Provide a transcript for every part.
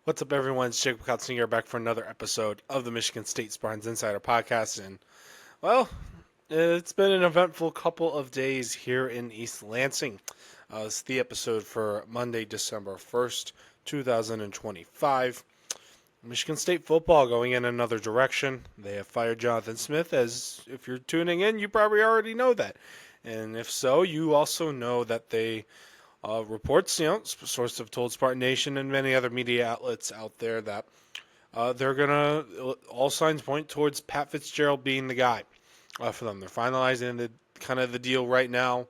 What's up, everyone? It's Jacob Kotzinger back for another episode of the Michigan State Spartans Insider Podcast. And, well, it's been an eventful couple of days here in East Lansing. It's the episode for Monday, December 1st, 2025. Michigan State football going in another direction. They have fired Jonathan Smith, as if you're tuning in, you probably already know that. And if so, you also know that they reports, sources have told Spartan Nation and many other media outlets out there that they're gonna. All signs point towards Pat Fitzgerald being the guy for them. They're finalizing the deal right now.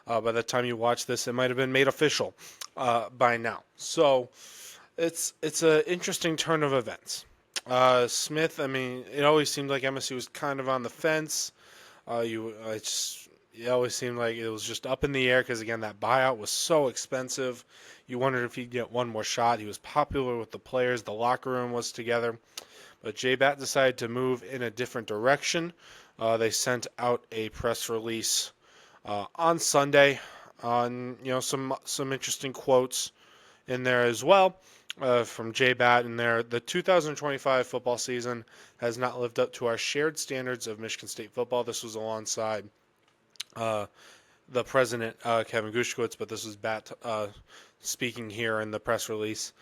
By the time you watch this, it might have been made official by now. So it's an interesting turn of events. Smith, I mean, it always seemed like MSU was kind of on the fence. It always seemed like it was just up in the air because, again, that buyout was so expensive. You wondered if he'd get one more shot. He was popular with the players. The locker room was together. But Batt decided to move in a different direction. They sent out a press release on Sunday on some interesting quotes in there as well from Batt in there. The 2025 football season has not lived up to our shared standards of Michigan State football. This was alongside uh, the president, Kevin Gushkowitz, but this was Batt speaking here in the press release.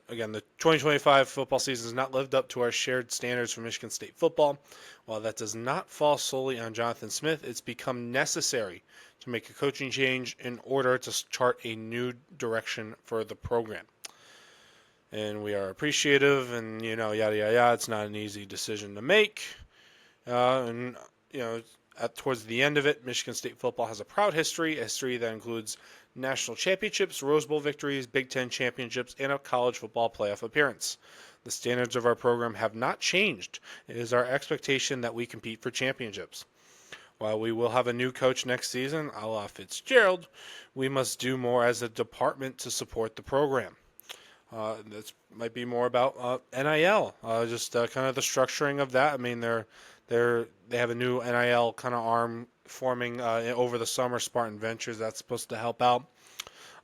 Again, the 2025 football season has not lived up to our shared standards for Michigan State football. While that does not fall solely on Jonathan Smith, it's become necessary to make a coaching change in order to chart a new direction for the program. And we are appreciative, and yada yada yada. It's not an easy decision to make, and towards the end of it, Michigan State football has a proud history, a history that includes national championships, Rose Bowl victories, Big Ten championships, and a college football playoff appearance. The standards of our program have not changed. It is our expectation that we compete for championships. While we will have a new coach next season, a la Fitzgerald, we must do more as a department to support the program. This might be more about NIL, just kind of the structuring of that. I mean, they have a new NIL kind of arm forming over the summer, Spartan Ventures. That's supposed to help out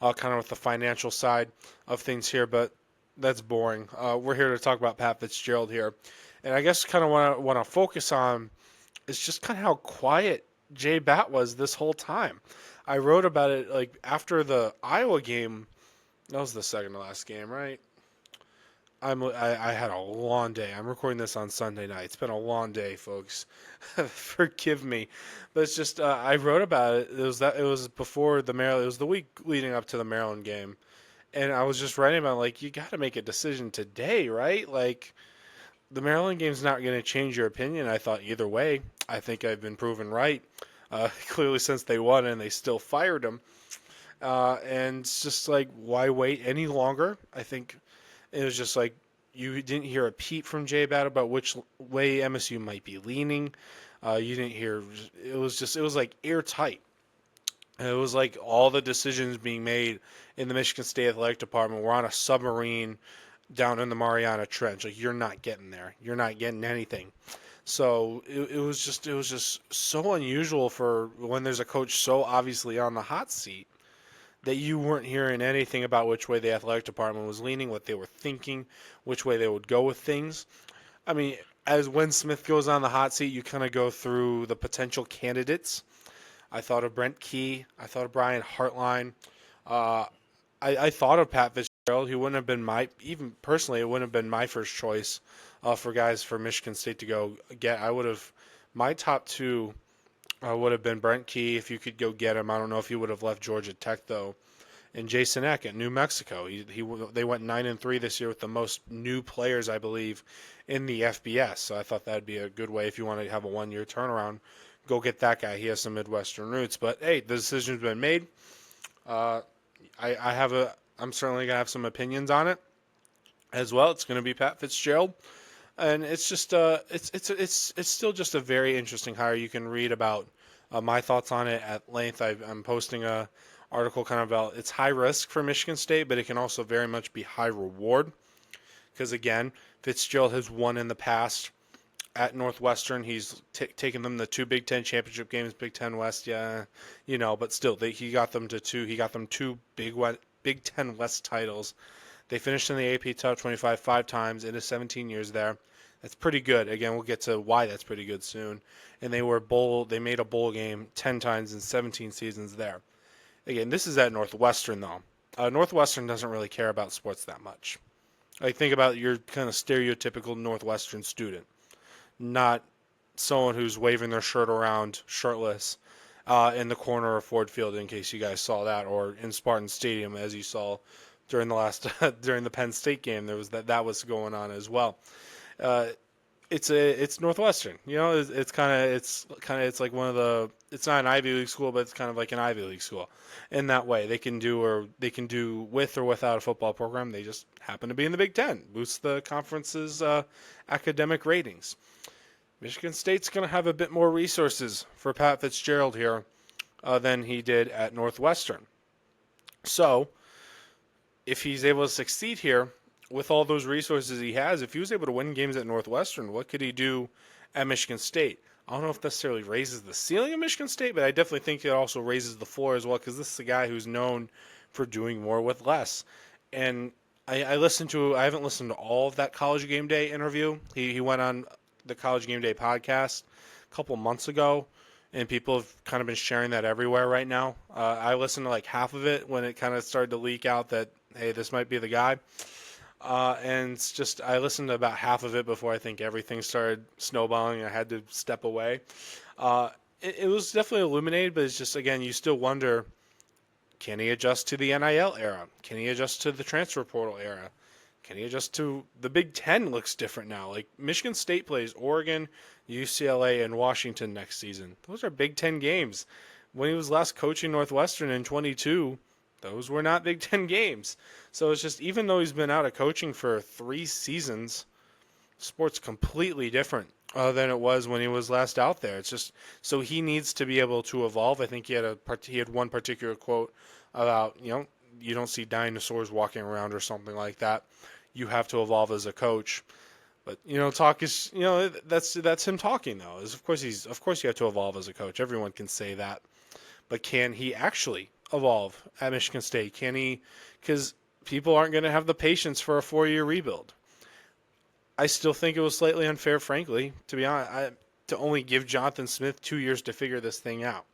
kind of with the financial side of things here, but that's boring. We're here to talk about Pat Fitzgerald here, and I guess kind of want to focus on is just kind of how quiet Batt was this whole time. I wrote about it like after the Iowa game. That was the second to last game, right? I had a long day. I'm recording this on Sunday night. It's been a long day, folks. Forgive me, but it's just I wrote about it. It was before the Maryland. It was the week leading up to the Maryland game, and I was just writing about like you got to make a decision today, right? Like the Maryland game's not going to change your opinion. I thought either way. I think I've been proven right. Clearly, since they won and they still fired him, and it's just like why wait any longer? I think it was just like you didn't hear a peep from Batt about which way MSU might be leaning. You didn't hear. It was like airtight. It was like all the decisions being made in the Michigan State Athletic Department were on a submarine down in the Mariana Trench. Like you're not getting there. You're not getting anything. So it was just so unusual for when there's a coach so obviously on the hot seat that you weren't hearing anything about which way the athletic department was leaning, what they were thinking, which way they would go with things. I mean, as when Smith goes on the hot seat, you kind of go through the potential candidates. I thought of Brent Key. I thought of Brian Hartline. Uh, I thought of Pat Fitzgerald. He wouldn't have been even personally, it wouldn't have been my first choice for guys for Michigan State to go get. My top two would have been Brent Key if you could go get him. I don't know if he would have left Georgia Tech though. And Jason Eck at New Mexico. They went 9-3 this year with the most new players I believe in the FBS. So I thought that'd be a good way if you want to have a 1 year turnaround. Go get that guy. He has some Midwestern roots. But hey, the decision's been made. Uh, I'm certainly gonna have some opinions on it as well. It's gonna be Pat Fitzgerald. And it's just it's still just a very interesting hire. You can read about my thoughts on it at length. I'm posting a article kind of about it's high risk for Michigan State, but it can also very much be high reward because again, Fitzgerald has won in the past at Northwestern. He's taken them the two Big Ten championship games, Big Ten West, yeah, but still he got them to two. He got them two Big Ten West titles They finished in the AP Top 25 5 times in his 17 years there. That's pretty good. Again, we'll get to why that's pretty good soon. And they made a bowl game 10 times in 17 seasons there. Again, this is at Northwestern though. Northwestern doesn't really care about sports that much. Like think about your kind of stereotypical Northwestern student, not someone who's waving their shirt around shirtless in the corner of Ford Field, in case you guys saw that, or in Spartan Stadium, as you saw during the last during the Penn State game. There was that was going on as well. Uh, it's Northwestern, it's like one of the, it's not an Ivy League school, but it's kind of like an Ivy League school in that way. They can do with or without a football program. They just happen to be in the Big Ten, boosts the conference's academic ratings. Michigan State's going to have a bit more resources for Pat Fitzgerald here than he did at Northwestern. So, if he's able to succeed here with all those resources he has, if he was able to win games at Northwestern, what could he do at Michigan State? I don't know if it necessarily raises the ceiling of Michigan State, but I definitely think it also raises the floor as well, because this is a guy who's known for doing more with less. And I haven't listened to all of that College Game Day interview. He went on the College Game Day podcast a couple months ago, and people have kind of been sharing that everywhere right now. I listened to like half of it when it kind of started to leak out that, hey, this might be the guy. And it's just, I listened to about half of it before I think everything started snowballing. I had to step away. It was definitely illuminated, but it's just, again, you still wonder, can he adjust to the NIL era? Can he adjust to the transfer portal era? Can he adjust to the Big Ten? Looks different now. Like Michigan State plays Oregon, UCLA, and Washington next season. Those are Big Ten games. When he was last coaching Northwestern in 22, those were not Big Ten games. So it's just, even though he's been out of coaching for 3 seasons, sport's completely different than it was when he was last out there. It's just, so he needs to be able to evolve. I think he had one particular quote about, you don't see dinosaurs walking around or something like that. You have to evolve as a coach. But talk is, that's him talking though. Of course you have to evolve as a coach. Everyone can say that. But can he actually evolve at Michigan State? Can he? Because people aren't going to have the patience for a 4-year rebuild. I still think it was slightly unfair, frankly, to be honest, to only give Jonathan Smith 2 years to figure this thing out.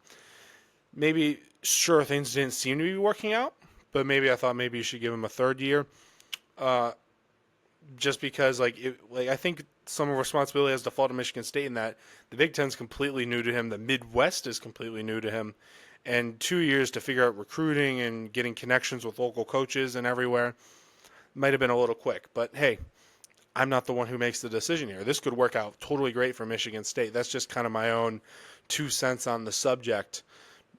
Maybe, sure, things didn't seem to be working out, but maybe I thought maybe you should give him a 3rd year. Just because, I think some responsibility has to fall to Michigan State in that the Big Ten's completely new to him, the Midwest is completely new to him, and 2 years to figure out recruiting and getting connections with local coaches and everywhere might have been a little quick. But hey, I'm not the one who makes the decision here. This could work out totally great for Michigan State. That's just kind of my own 2 cents on the subject.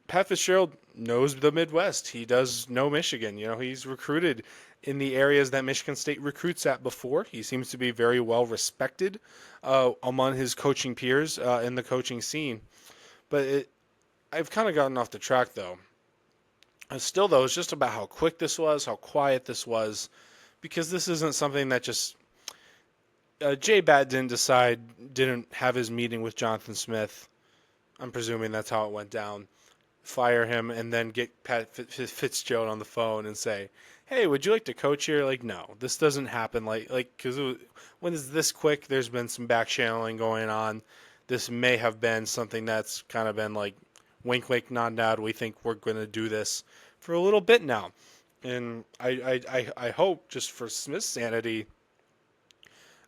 Pat Fitzgerald knows the Midwest. He does know Michigan. He's recruited in the areas that Michigan State recruits at before. He seems to be very well respected among his coaching peers in the coaching scene. But I've kind of gotten off the track, though. Still, though, it's just about how quick this was, how quiet this was, because this isn't something that just... Jay Batt didn't have his meeting with Jonathan Smith. I'm presuming that's how it went down. Fire him, and then get Pat Fitzgerald on the phone and say, hey, would you like to coach here? No, this doesn't happen. Because when it's this quick, there's been some back channeling going on. This may have been something that's kind of been wink, wink, nod, nod. We think we're going to do this for a little bit now. And I hope, just for Smith's sanity,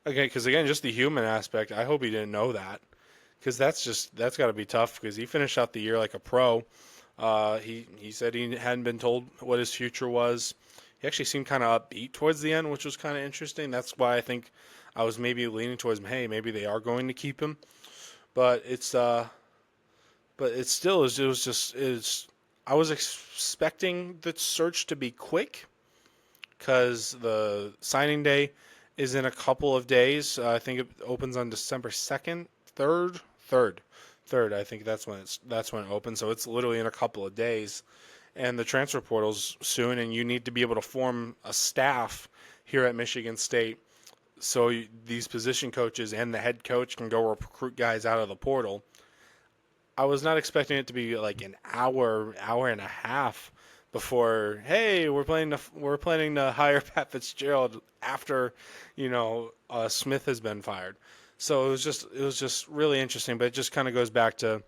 because just the human aspect, I hope he didn't know that. Because that's got to be tough, because he finished out the year like a pro. He said he hadn't been told what his future was. He actually seemed kind of upbeat towards the end, which was kind of interesting. That's why I think I was maybe leaning towards, hey, maybe they are going to keep him. But I was expecting the search to be quick, because the signing day is in a couple of days. I think it opens on December 2nd, 3rd. I think that's when it opens. So it's literally in a couple of days, and the transfer portal's soon, and you need to be able to form a staff here at Michigan State, so these position coaches and the head coach can go recruit guys out of the portal. I was not expecting it to be like an hour and a half before, hey, we're planning to hire Pat Fitzgerald after, Smith has been fired. So it was just really interesting, but it just kind of goes back to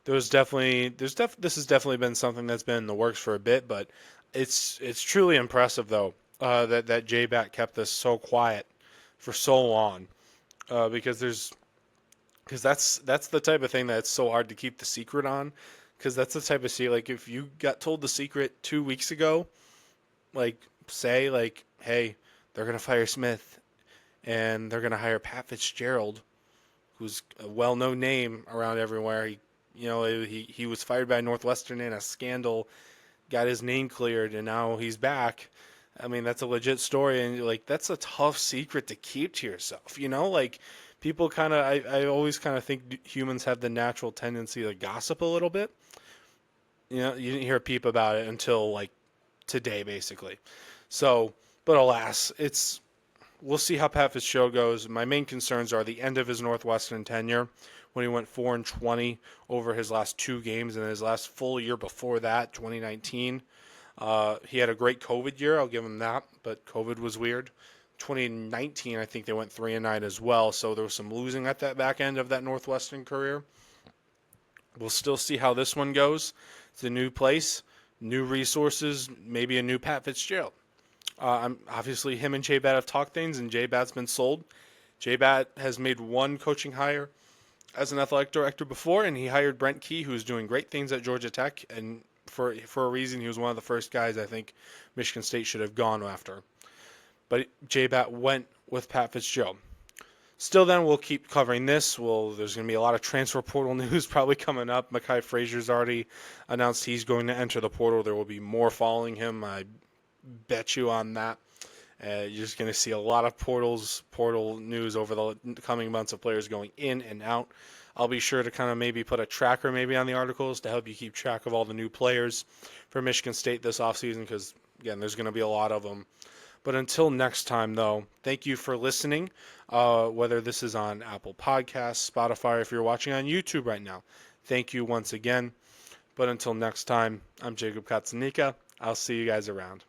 this has definitely been something that's been in the works for a bit, but it's truly impressive though, that J Bat kept this so quiet for so long, because that's the type of thing that's so hard to keep the secret on, because that's the type of secret, like, if you got told the secret 2 weeks ago, like, say, like, hey, they're gonna fire Smith and they're gonna hire Pat Fitzgerald, who's a well-known name around everywhere. He was fired by Northwestern in a scandal, got his name cleared, and now he's back. I mean, that's a legit story, and like, that's a tough secret to keep to yourself. Like, people kind of, I always kind of think humans have the natural tendency to gossip a little bit. You didn't hear a peep about it until like today, basically. So, but alas, we'll see how Pat Fitzgerald goes. My main concerns are the end of his Northwestern tenure, when he went 4-20 over his last 2 games, and his last full year before that, 2019. He had a great COVID year, I'll give him that, but COVID was weird. 2019, I think they went 3-9 as well, so there was some losing at that back end of that Northwestern career. We'll still see how this one goes. It's a new place, new resources, maybe a new Pat Fitzgerald. Obviously, him and J Bat have talked things, and J Bat's been sold. J Bat has made one coaching hire as an athletic director before, and he hired Brent Key, who's doing great things at Georgia Tech, and for a reason, he was one of the first guys I think Michigan State should have gone after. But J Bat went with Pat Fitzgerald. Still, then, we'll keep covering this. There's going to be a lot of transfer portal news probably coming up. Mekhi Frazier's already announced he's going to enter the portal. There will be more following him. I bet you on that. You're just going to see a lot of portal news over the coming months of players going in and out. I'll be sure to kind of maybe put a tracker maybe on the articles to help you keep track of all the new players for Michigan State this offseason, because, again, there's going to be a lot of them. But until next time, though, thank you for listening, whether this is on Apple Podcasts, Spotify, or if you're watching on YouTube right now. Thank you once again. But until next time, I'm Jacob Katsanika. I'll see you guys around.